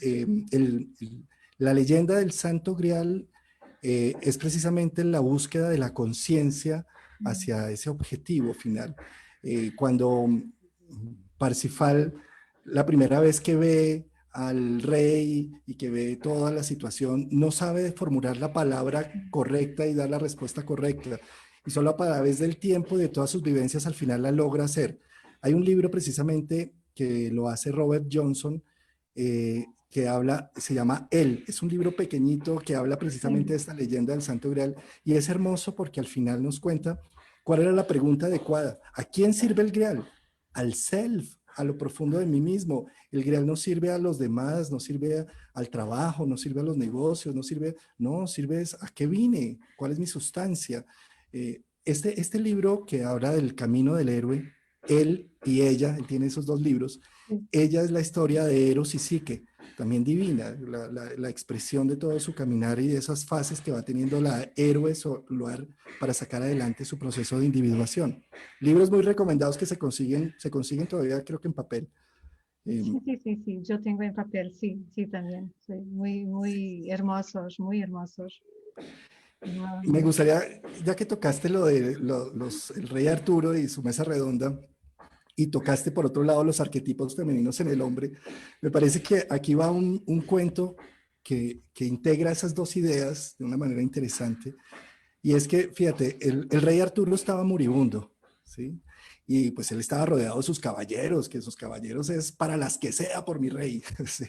La leyenda del Santo Grial es precisamente la búsqueda de la conciencia hacia ese objetivo final. Cuando Parsifal, la primera vez que ve al rey y que ve toda la situación, no sabe formular la palabra correcta y dar la respuesta correcta. Y solo a través del tiempo y de todas sus vivencias al final la logra hacer. Hay un libro precisamente que lo hace Robert Johnson, que habla, se llama Él. Es un libro pequeñito que habla precisamente de Sí, esta leyenda del Santo Grial y es hermoso porque al final nos cuenta cuál era la pregunta adecuada. ¿A quién sirve el Grial? Al self, a lo profundo de mí mismo. El Grial no sirve a los demás, no sirve al trabajo, no sirve a los negocios, no, sirve a qué vine, cuál es mi sustancia. Este libro que habla del camino del héroe, él y ella, él tiene esos dos libros, sí. ella es la historia de Eros y Psique, también divina, la expresión de todo su caminar y de esas fases que va teniendo la héroe solar para sacar adelante su proceso de individuación. Libros muy recomendados que se consiguen todavía creo que en papel. Eh, Sí, sí, sí, sí, yo tengo en papel, sí, sí, también. Sí, muy, muy hermosos, muy hermosos. Ah, me gustaría, ya que tocaste lo de el rey Arturo y su mesa redonda, y tocaste por otro lado los arquetipos femeninos en el hombre, me parece que aquí va un cuento que integra esas dos ideas de una manera interesante. Y es que, fíjate, el rey Arturo estaba moribundo, ¿sí? Y pues él estaba rodeado de sus caballeros, que sus caballeros es para las que sea por mi rey, ¿sí?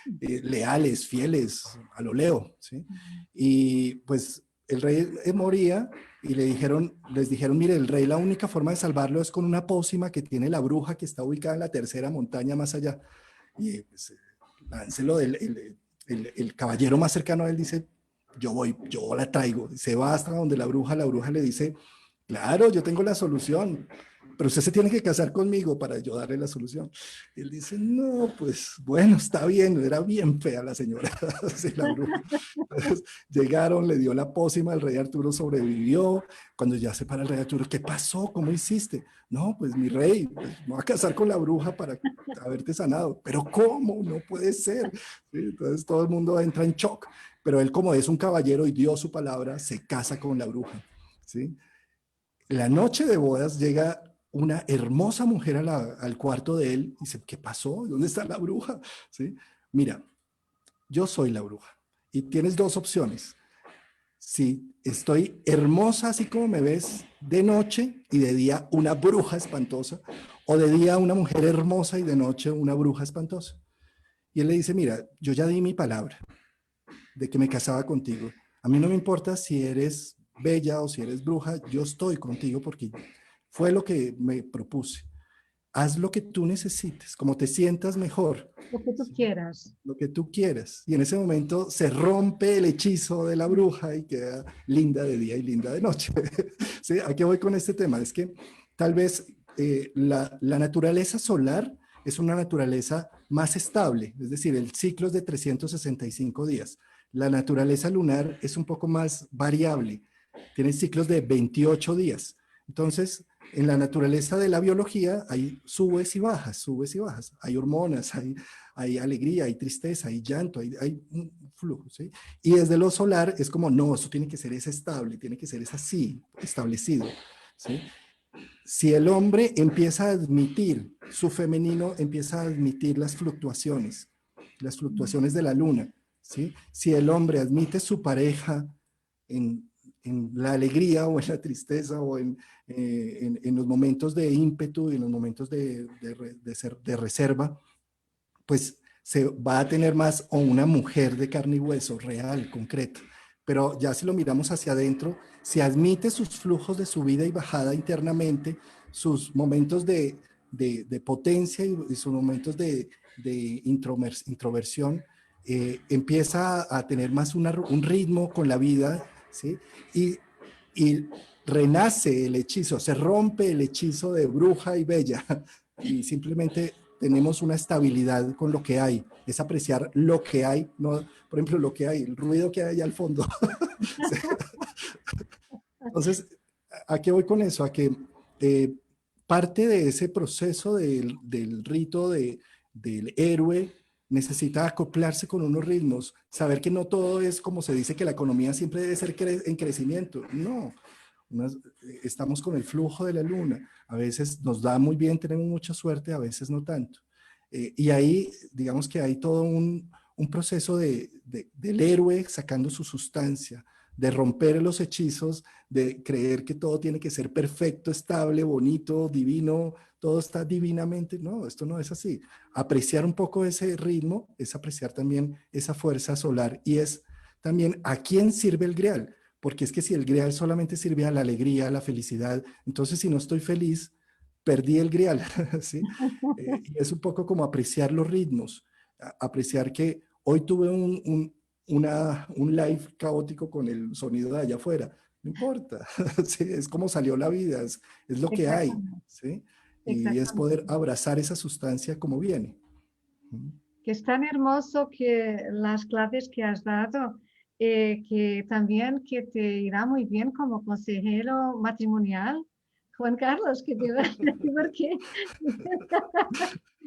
Leales, fieles, a lo Leo, ¿sí? Y pues el rey moría y les dijeron, mire, el rey la única forma de salvarlo es con una pócima que tiene la bruja que está ubicada en la tercera montaña más allá. Y pues, láncelo el caballero más cercano a él dice, yo voy, yo la traigo. Se va hasta donde la bruja le dice, claro, yo tengo la solución, pero usted se tiene que casar conmigo para yo darle la solución. Y él dice, no, pues bueno, está bien, era bien fea la señora, sí, la bruja. Entonces, llegaron, le dio la pócima, el rey Arturo sobrevivió. Cuando ya se para el rey Arturo, ¿qué pasó? ¿Cómo hiciste? No, pues mi rey, pues, me voy a casar con la bruja para haberte sanado. Pero ¿cómo? No puede ser. ¿Sí? Entonces todo el mundo entra en shock, pero él como es un caballero y dio su palabra, se casa con la bruja. ¿Sí? La noche de bodas llega una hermosa mujer al cuarto de él y dice, ¿qué pasó? ¿Dónde está la bruja? ¿Sí? Mira, yo soy la bruja y tienes dos opciones. Si estoy hermosa así como me ves de noche y de día una bruja espantosa, o de día una mujer hermosa y de noche una bruja espantosa. Y él le dice, mira, yo ya di mi palabra de que me casaba contigo. A mí no me importa si eres bella o si eres bruja, yo estoy contigo porque fue lo que me propuse. Haz lo que tú necesites, como te sientas mejor, lo que tú quieras. lo que tú quieras. Y en ese momento se rompe el hechizo de la bruja y queda linda de día y linda de noche. ¿Sí? ¿A qué voy con este tema? Es que tal vez la naturaleza solar es una naturaleza más estable, es decir, el ciclo es de 365 días. La naturaleza lunar es un poco más variable, tiene ciclos de 28 días. Entonces, en la naturaleza de la biología hay subes y bajas, subes y bajas. Hay hormonas, hay alegría, hay tristeza, hay llanto, hay un flujo, ¿sí? Y desde lo solar es como, no, eso tiene que ser ese estable, tiene que ser ese así, establecido, ¿sí? Si el hombre empieza a admitir su femenino, empieza a admitir las fluctuaciones de la luna, ¿sí? Si el hombre admite su pareja en, en la alegría o en la tristeza o en los momentos de ímpetu y en los momentos de reserva, pues se va a tener más o una mujer de carne y hueso, real, concreta. Pero ya si lo miramos hacia adentro, si admite sus flujos de subida y bajada internamente, sus momentos de potencia y sus momentos de introversión, empieza a tener más un ritmo con la vida, ¿sí? Y renace el hechizo, se rompe el hechizo de bruja y bella y simplemente tenemos una estabilidad con lo que hay, es apreciar lo que hay, no, por ejemplo, lo que hay, el ruido que hay allá al fondo. Entonces, ¿a qué voy con eso? A que eh, parte de ese proceso del rito del héroe necesita acoplarse con unos ritmos, saber que no todo es como se dice que la economía siempre debe ser en crecimiento, no, estamos con el flujo de la luna, a veces nos da muy bien, tenemos mucha suerte, a veces no tanto. Y ahí, digamos que hay todo un proceso del héroe sacando su sustancia, de romper los hechizos, de creer que todo tiene que ser perfecto, estable, bonito, divino, todo está divinamente. No, esto no es así. Apreciar un poco ese ritmo es apreciar también esa fuerza solar y es también a quién sirve el grial, porque es que si el grial solamente sirve a la alegría, a la felicidad, entonces si no estoy feliz, perdí el grial, ¿sí? Y es un poco como apreciar los ritmos, apreciar que hoy tuve un live caótico con el sonido de allá afuera, no importa, ¿sí? Es como salió la vida, es lo que hay, Exactamente, ¿sí? Y es poder exactamente. abrazar esa sustancia como viene. Que es tan hermoso que las clases que has dado, que también que te irá muy bien como consejero matrimonial, Juan Carlos, que te va, porque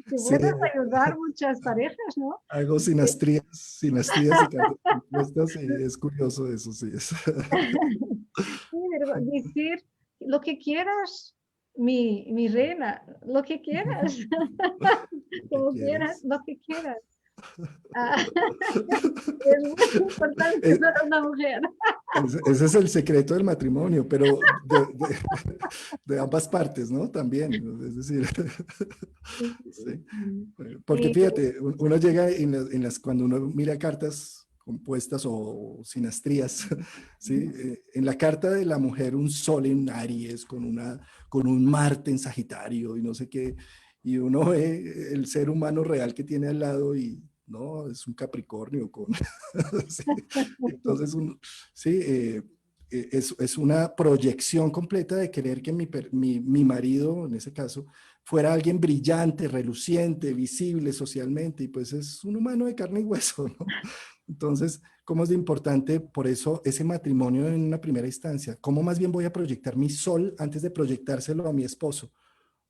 que Sí, puedas ayudar muchas parejas, ¿no? hago sinastrías y cartas compuestas y es curioso eso, sí. Sí, pero decir lo que quieras, mi reina, lo que quieras, Lo que como quieras, quieras. lo que quieras. Ah, es muy importante Eh, para una mujer. Ese es el secreto del matrimonio, pero de ambas partes, ¿no? También, es decir, sí. Porque Y, fíjate, uno llega cuando uno mira cartas compuestas o sinastrías, ¿sí? En la carta de la mujer un sol en Aries con un Marte en Sagitario y no sé qué, y uno ve el ser humano real que tiene al lado y no, es un Capricornio con, sí. Entonces, sí, es una proyección completa de querer que mi marido, en ese caso, fuera alguien brillante, reluciente, visible socialmente, y pues es un humano de carne y hueso, ¿no? Entonces, ¿cómo es de importante por eso ese matrimonio en una primera instancia? ¿Cómo más bien voy a proyectar mi sol antes de proyectárselo a mi esposo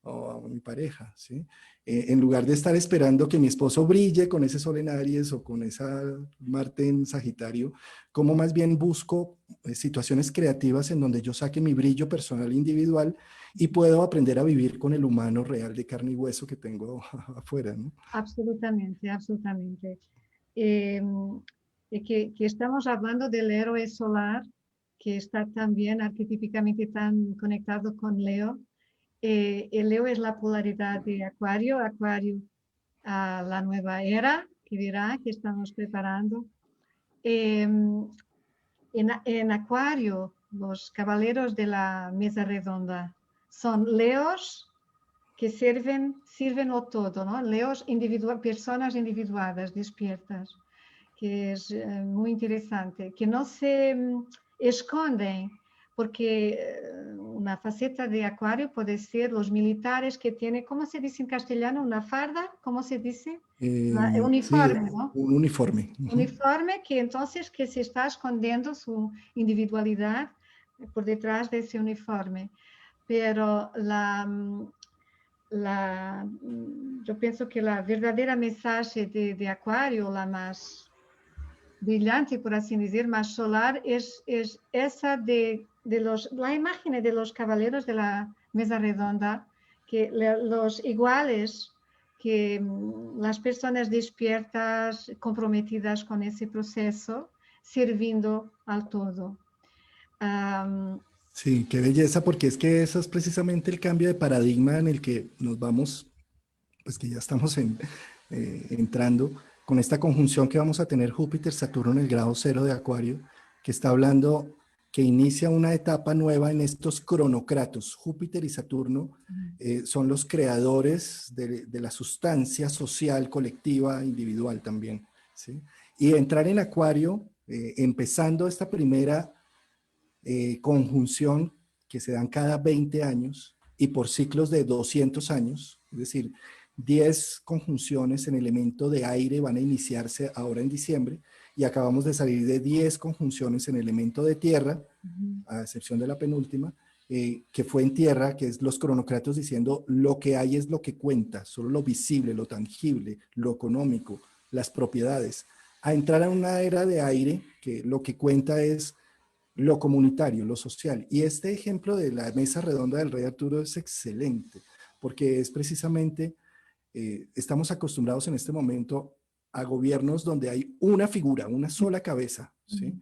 o a mi pareja, ¿sí? En lugar de estar esperando que mi esposo brille con ese sol en Aries o con esa Marte en Sagitario, ¿cómo más bien busco situaciones creativas en donde yo saque mi brillo personal individual y puedo aprender a vivir con el humano real de carne y hueso que tengo afuera, ¿no? absolutamente, absolutamente. Eh, que estamos hablando del héroe solar, que está también arquetípicamente tan conectado con Leo. El Leo es la polaridad de Acuario, Acuario a la nueva era que dirá, que estamos preparando. Eh, en Acuario, los caballeros de la mesa redonda son leos que sirven todo, ¿no? Leos personas individuadas, despiertas, que es muy interesante, que no se esconden, porque una faceta de Acuario puede ser los militares que tienen, ¿cómo se dice en castellano? Una farda, ¿cómo se dice? Sí, Uniforme, ¿no? un uniforme. Uniforme que entonces que se está escondiendo su individualidad por detrás de ese uniforme. Pero yo pienso que la verdadera mensaje de Acuario, la más brillante, por así decir, más solar, es esa la imagen de los caballeros de la mesa redonda, que los iguales, que las personas despiertas, comprometidas con ese proceso, sirviendo al todo. Um, Sí, qué belleza, porque es que eso es precisamente el cambio de paradigma en el que nos vamos, pues que ya estamos entrando con esta conjunción que vamos a tener Júpiter-Saturno en el grado cero de Acuario, que está hablando que inicia una etapa nueva en estos cronocratos. Júpiter y Saturno son los creadores de la sustancia social, colectiva, individual también, ¿sí? Y entrar en Acuario, empezando esta primera conjunción que se dan cada 20 años y por ciclos de 200 años, es decir, 10 conjunciones en elemento de aire van a iniciarse ahora en diciembre y acabamos de salir de 10 conjunciones en elemento de tierra, a excepción de la penúltima, que fue en tierra, que es los cronocratos diciendo lo que hay es lo que cuenta, solo lo visible, lo tangible, lo económico, las propiedades, a entrar a una era de aire que lo que cuenta es lo comunitario, lo social. Y este ejemplo de la mesa redonda del Rey Arturo es excelente, porque es precisamente, estamos acostumbrados en este momento a gobiernos donde hay una figura, una sola cabeza, ¿sí?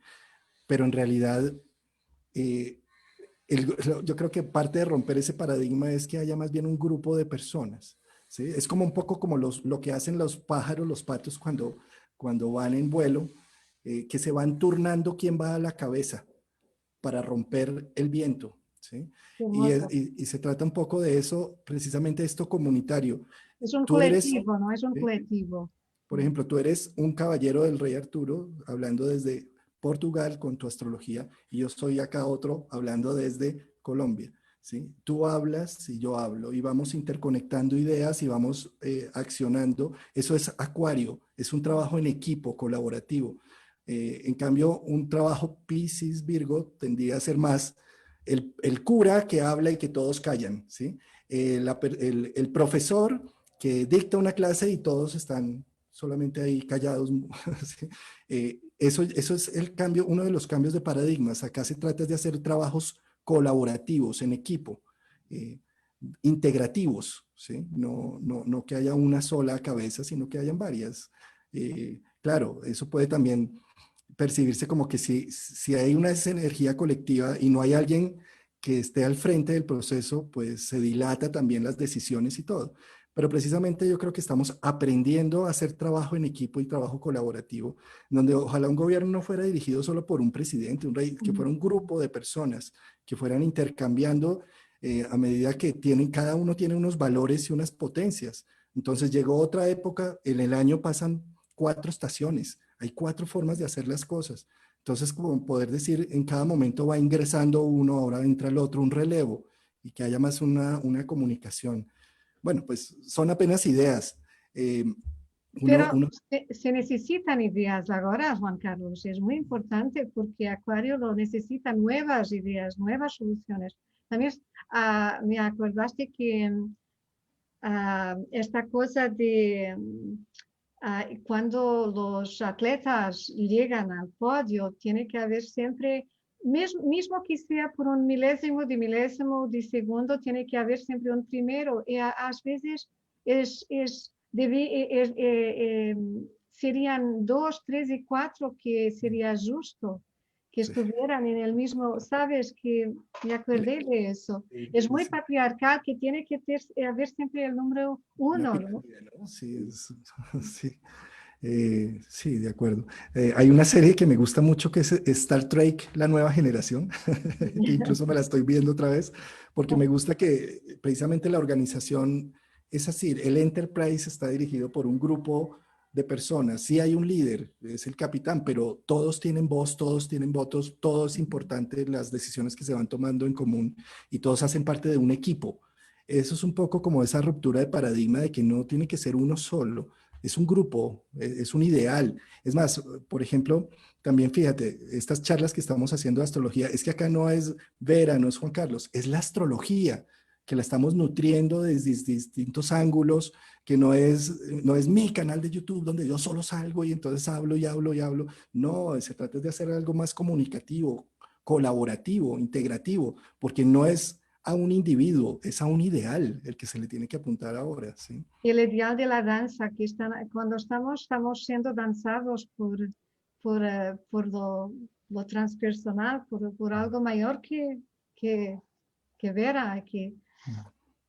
pero en realidad yo creo que parte de romper ese paradigma es que haya más bien un grupo de personas, ¿sí? Es como un poco como lo que hacen los pájaros, los patos cuando van en vuelo, que se van turnando quién va a la cabeza para romper el viento, ¿sí? Hermoso. Y se trata un poco de eso, precisamente esto comunitario. Es un Tú eres, colectivo, ¿no? Es un ¿sí? colectivo. Por ejemplo, tú eres un caballero del rey Arturo, hablando desde Portugal con tu astrología, y yo soy acá otro hablando desde Colombia, ¿sí? Tú hablas y yo hablo, y vamos interconectando ideas y vamos accionando. Eso es Acuario, es un trabajo en equipo, colaborativo. En cambio, un trabajo Piscis, Virgo, tendría a ser más el cura que habla y que todos callan, ¿sí? El profesor que dicta una clase y todos están solamente ahí callados. ¿Sí? Eso es el cambio, uno de los cambios de paradigmas. Acá se trata de hacer trabajos colaborativos, en equipo, eh, integrativos, ¿sí? No que haya una sola cabeza, sino que hayan varias. Claro, eso puede también percibirse como que si hay una energía colectiva y no hay alguien que esté al frente del proceso, pues se dilata también las decisiones y todo. Pero precisamente yo creo que estamos aprendiendo a hacer trabajo en equipo y trabajo colaborativo, donde ojalá un gobierno no fuera dirigido solo por un presidente, un rey, que fuera un grupo de personas que fueran intercambiando a medida que cada uno tiene unos valores y unas potencias. Entonces llegó otra época, en el año pasan 4 estaciones, hay 4 formas de hacer las cosas. Entonces, como poder decir, en cada momento va ingresando uno, ahora entra el otro, un relevo, y que haya más una comunicación. Bueno, pues son apenas ideas. Eh, Pero uno, se necesitan ideas ahora, Juan Carlos. Es muy importante porque Acuario lo necesita nuevas ideas, nuevas soluciones. También me acordaste que esta cosa de cuando los atletas llegan al podio, tiene que haber siempre, mismo que sea por un milésimo de segundo, tiene que haber siempre un primero. Y a veces serían 2, 3 y 4 que sería justo que sí, estuvieran en el mismo, sabes que me acordé de eso. Es muy sí, patriarcal que tiene que haber siempre el número una uno, ¿no? pirámide, ¿no? Sí, sí. Sí, de acuerdo. Hay una serie que me gusta mucho que es Star Trek, la nueva generación, que incluso me la estoy viendo otra vez, porque me gusta que precisamente la organización es así, el Enterprise está dirigido por un grupo de personas, sí hay un líder, es el capitán, pero todos tienen voz, todos tienen votos, todo es importante, las decisiones que se van tomando en común y todos hacen parte de un equipo. Eso es un poco como esa ruptura de paradigma de que no tiene que ser uno solo, es un grupo, es un ideal. Es más, por ejemplo, también fíjate, estas charlas que estamos haciendo de astrología, es que acá no es Vera, no es Juan Carlos, es la astrología, que la estamos nutriendo desde distintos ángulos, que no es mi canal de YouTube donde yo solo salgo y entonces hablo y hablo y hablo. No, se trata de hacer algo más comunicativo, colaborativo, integrativo, porque no es a un individuo, es a un ideal el que se le tiene que apuntar ahora, ¿sí? El ideal de la danza, que cuando estamos siendo danzados por lo transpersonal, por algo mayor que, que Vera, que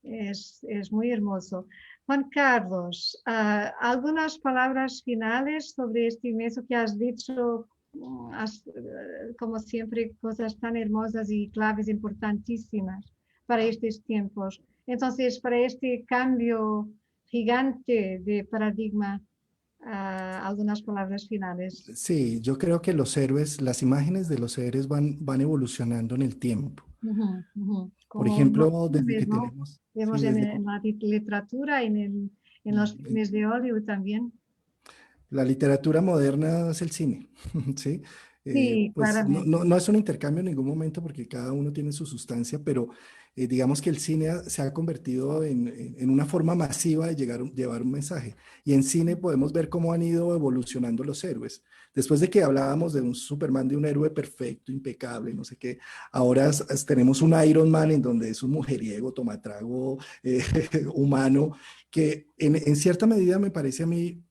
es muy hermoso. Juan Carlos, algunas palabras finales sobre este mes que has dicho, como siempre, cosas tan hermosas y claves importantísimas para estos tiempos. Entonces, para este cambio gigante de paradigma, algunas palabras finales. Sí, yo creo que los héroes, las imágenes de los héroes van evolucionando en el tiempo. Ujú, ujú. Por Como los ejemplo, desde que filmes, ¿no? tenemos, sí, Vemos en la literatura y en los en filmes de Hollywood también. la literatura moderna es el cine, ¿sí? Sí, Pues claramente. no es un intercambio en ningún momento porque cada uno tiene su sustancia, pero digamos que el cine se ha convertido en una forma masiva de llevar un mensaje. Y en cine podemos ver cómo han ido evolucionando los héroes. Después de que hablábamos de un Superman, de un héroe perfecto, impecable, no sé qué, ahora tenemos un Iron Man en donde es un mujeriego, tomatrago, humano, que en cierta medida me parece a mí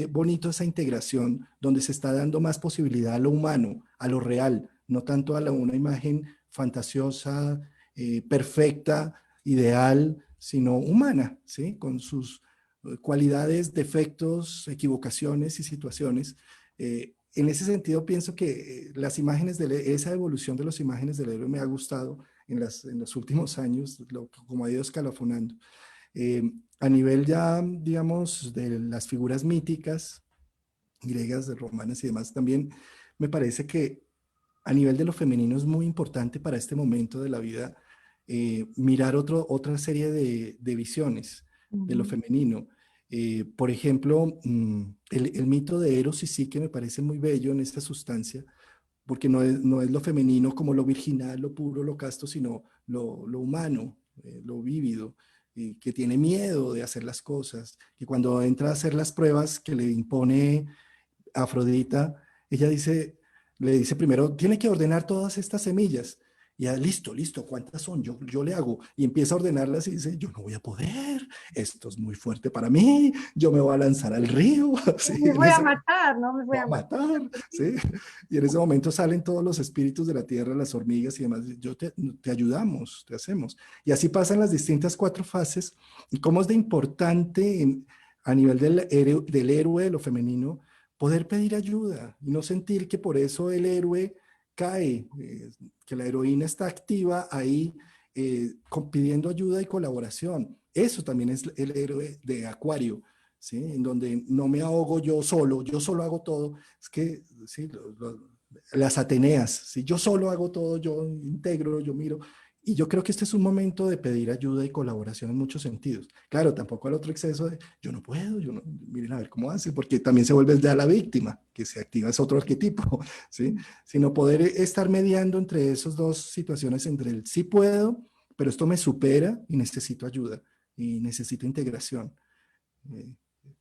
bonito esa integración donde se está dando más posibilidad a lo humano, a lo real, no tanto a una imagen fantasiosa, perfecta, ideal, sino humana, ¿sí? Con sus cualidades, defectos, equivocaciones y situaciones. En ese sentido, pienso que las imágenes esa evolución de las imágenes del héroe me ha gustado en los últimos años, como ha ido escalafonando. Eh, a nivel ya, digamos, de las figuras míticas, griegas, romanas y demás, también me parece que a nivel de lo femenino es muy importante para este momento de la vida mirar otra serie de visiones de lo femenino. Por ejemplo, el mito de Eros y Psique me parece muy bello en esta sustancia, porque no es lo femenino como lo virginal, lo puro, lo casto, sino lo humano, lo vívido, que tiene miedo de hacer las cosas, que cuando entra a hacer las pruebas que le impone Afrodita, ella le dice primero, tiene que ordenar todas estas semillas. Y ya, listo, ¿cuántas son? Yo le hago. Y empieza a ordenarlas y dice, yo no voy a poder, esto es muy fuerte para mí, yo me voy a lanzar al río. ¿Sí? Me voy a matar, ¿no? Me voy Voy a a matar. matar, ¿sí? Y en ese momento salen todos los espíritus de la tierra, las hormigas y demás. Te ayudamos, te hacemos. Y así pasan las distintas 4 fases. Y cómo es de importante a nivel del héroe, de lo femenino, poder pedir ayuda y no sentir que por eso el héroe cae, que la heroína está activa ahí pidiendo ayuda y colaboración. Eso también es el héroe de Acuario, ¿sí? En donde no me ahogo yo solo hago todo. Es que, sí, las Ateneas, ¿sí? Yo solo hago todo, yo integro, yo miro. Y yo creo que este es un momento de pedir ayuda y colaboración en muchos sentidos. Claro, tampoco al otro exceso de yo no puedo, yo no, miren a ver cómo hace, porque también se vuelve ya la víctima, que se activa es otro arquetipo, ¿sí? Sino poder estar mediando entre esas dos situaciones, entre el sí puedo, pero esto me supera y necesito ayuda y necesito integración. Eh,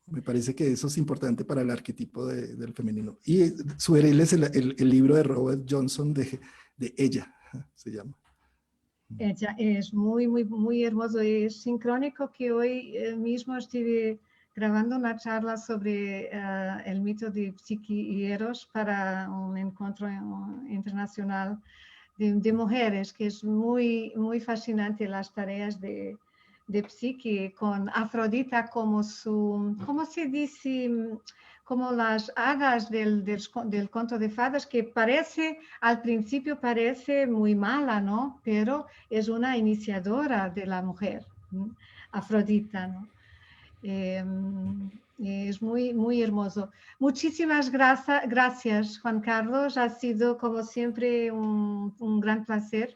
Me parece que eso es importante para el arquetipo del femenino. Y sugerirles el libro de Robert Johnson de Ella, se llama. Ella es muy, muy, muy hermoso. Es sincrónico que hoy mismo estuve grabando una charla sobre el mito de Psique y Eros para un encuentro internacional de mujeres, que es muy, muy fascinante las tareas de Psique con Afrodita como su, ¿cómo se dice? Como las hadas del cuento de fadas, que parece, al principio parece muy mala, ¿no? Pero es una iniciadora de la mujer, ¿no? Afrodita, ¿no? Eh, es muy, muy hermoso. Muchísimas gracias, Juan Carlos. Ha sido, como siempre, un gran placer.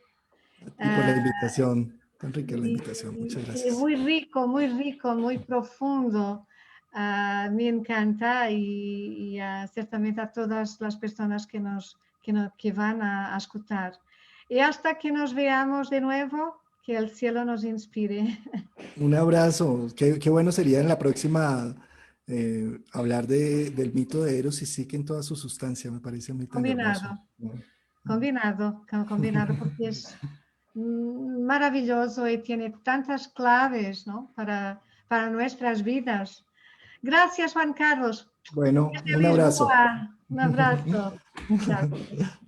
Y por la Uh, invitación, tan rica la y, invitación. Muchas gracias. muy rico, muy profundo. Me encanta y ciertamente a todas las personas que van a escuchar. Y hasta que nos veamos de nuevo, que el cielo nos inspire. Un abrazo. Qué bueno sería en la próxima hablar del mito de Eros y Psique en toda su sustancia. Me parece a mí tan hermoso. Combinado, combinado, porque es maravilloso y tiene tantas claves, ¿no? Para nuestras vidas. Gracias, Juan Carlos. Bueno, Desde un abrazo. Lisboa. Un abrazo. Gracias.